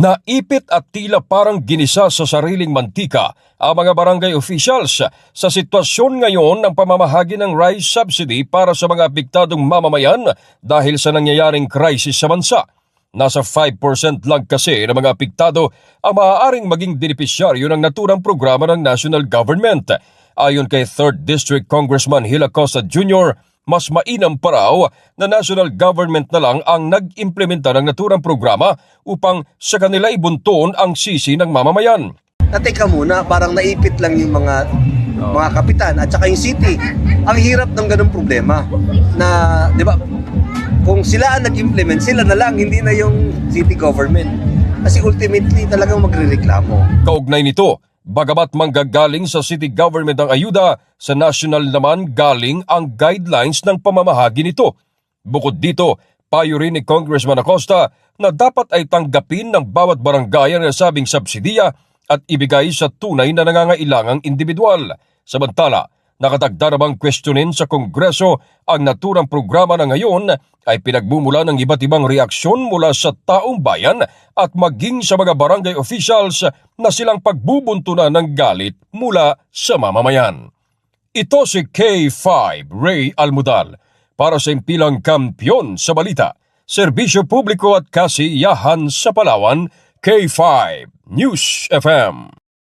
Naipit at tila parang ginisa sa sariling mantika ang mga barangay officials sa sitwasyon ngayon ng pamamahagi ng rice subsidy para sa mga apektadong mamamayan dahil sa nangyayaring crisis sa bansa. Nasa 5% lang kasi ng mga apektado ang maaaring maging benepisyaryo ng naturang programa ng national government. Ayon kay 3rd District Congressman Hil Acosta Jr., mas mainam pa raw na national government na lang ang nag-implementa ng naturang programa upang sa kanila ibunton ang sisi ng mamamayan. Nateka muna, parang naipit lang yung mga kapitan at saka yung city. Ang hirap ng ganung problema na, di ba, kung sila ang nag-implement, sila na lang, hindi na yung city government. Kasi ultimately talagang magrereklamo. Kaugnay nito, bagamat manggagaling sa city government ang ayuda, sa national naman galing ang guidelines ng pamamahagi nito. Bukod dito, payo rin ni Congressman Acosta na dapat ay tanggapin ng bawat barangay ang nasabing subsidiya at ibigay sa tunay na nangangailangang individual. Samantala, nakatagda namang questionin sa Kongreso ang naturang programa na ngayon ay pinagmumula ng iba't ibang reaksyon mula sa taong bayan at maging sa mga barangay officials na silang pagbubuntunan ng galit mula sa mamamayan. Ito si K5 Ray Almudal para sa impilang kampiyon sa balita, serbisyo publiko at kasiyahan sa Palawan, K5 News FM.